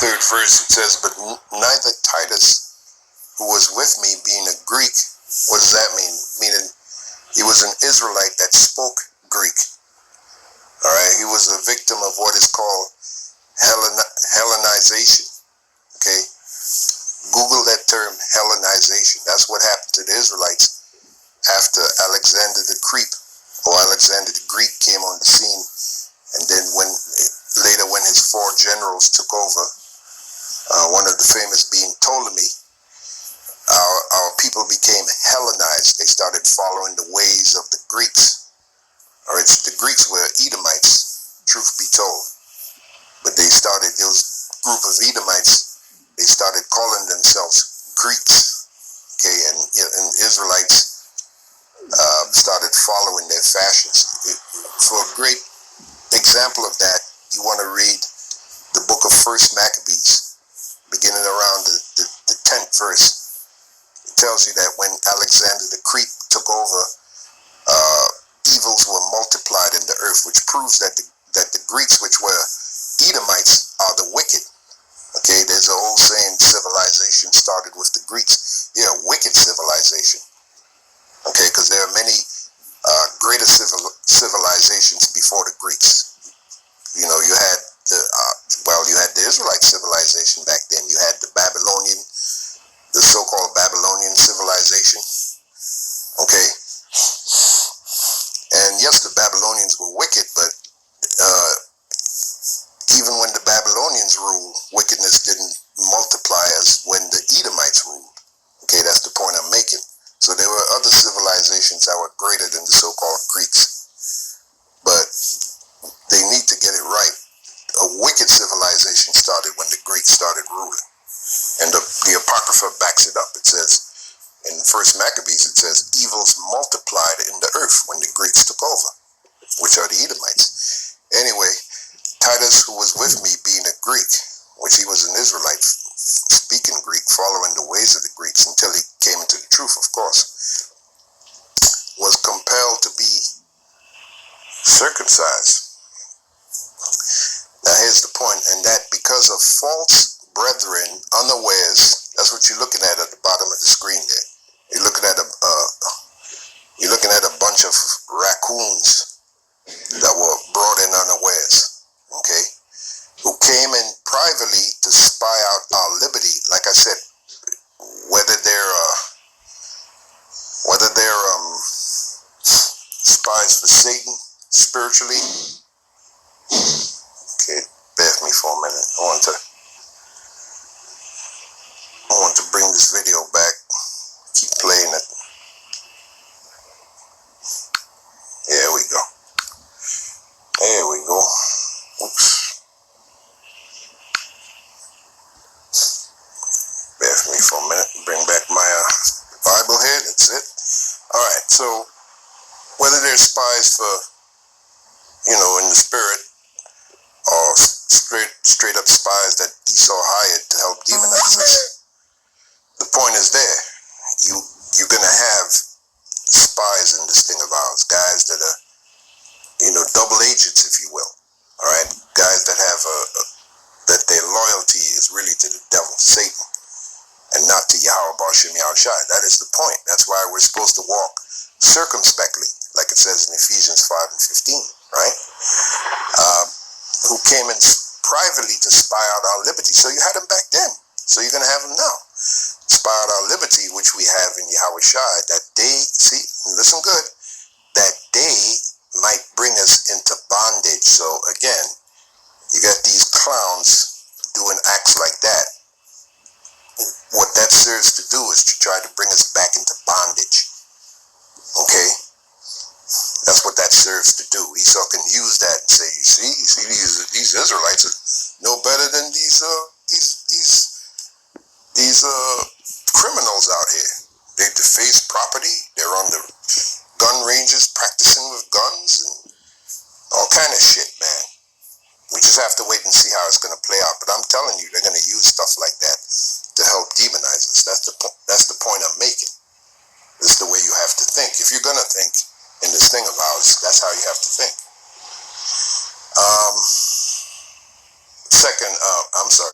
third verse, it says, "But neither Titus, who was with me, being a Greek," what does that mean? Meaning he was an Israelite that spoke Greek. All right, he was a victim of what is called Hellenization. Okay, Google that term, Hellenization. That's what happened to the Israelites after Alexander the Greek came on the scene, and then later when his four generals took over, one of the famous being Ptolemy, our people became Hellenized. They started following the ways of the Greeks. All right, the Greeks were Edomites, truth be told, but those group of Edomites, they started calling themselves Greeks. Okay, and Israelites started following their fashions. For a great example of that, you want to read the book of First Maccabees, beginning around the 10th verse. It tells you that when Alexander the Greek took over, evils were multiplied in the earth, which proves that the Greeks, which were Edomites, are the wicked. Okay, there's an old saying, civilization started with the Greeks. Yeah, wicked civilization. Okay, because there are many greater civilizations before the Greeks. You know, you had the Israelite civilization back then. You had the so-called Babylonian civilization. Okay, and yes, the Babylonians were wicked, but even when the Babylonians ruled, wickedness didn't multiply as when the Edomites ruled. Okay, that's the point I'm making. So there were other civilizations that were greater than the so-called Greeks, but they need to get it right. A wicked civilization started when the Greeks started ruling, and the Apocrypha backs it up. It says in First Maccabees, it says evils multiplied in the earth when the Greeks took over, which are the Edomites. Anyway, Titus, who was with me, being a Greek, which he was an Israelite, speaking Greek, following the ways of the Greeks until he came into the truth, of course, was compelled to be circumcised. Now here's the point, and that because of false brethren unawares, that's what you're looking at the bottom of the screen there. You're looking at a bunch of raccoons that were brought in unawares, okay, who came in privately to spy out our liberty. Like I said, whether they're spies for Satan spiritually. Okay, bear with me for a minute. I want to bring this video back. Keep playing it. There we go. There we go. Oops. Bear with me for a minute. Bring back my Bible here. That's it. All right. So whether they're spies for, in the spirit, or straight up spies that Esau hired to help demonize us, the point is there. You're gonna have spies in this thing of ours, guys that are, double agents, if you will. All right, guys that have that their loyalty is really to the devil, Satan, and not to Yahweh Bashem Yahushai. That is the point. That's why we're supposed to walk circumspectly, like it says in Ephesians 5 and 15, right? Who came in privately to spy out our liberty. So you had them back then. So you're going to have them now. Spy out our liberty, which we have in Yahweh Shai, that they, listen good, that they might bring us into bondage. So again, you got these clowns doing acts like that. What that serves to do is to try to bring us back into bondage. Okay? That's what that serves to do. Esau can use that and say, you see these Israelites are no better than these criminals out here. They deface property. They're on the gun ranges practicing with guns and all kind of shit, man. We just have to wait and see how it's going to play out. But I'm telling you, they're going to use stuff like that to help demonize us. That's the point I'm making. This is the way you have to think. If you're going to think in this thing of ours, that's how you have to think. I'm sorry.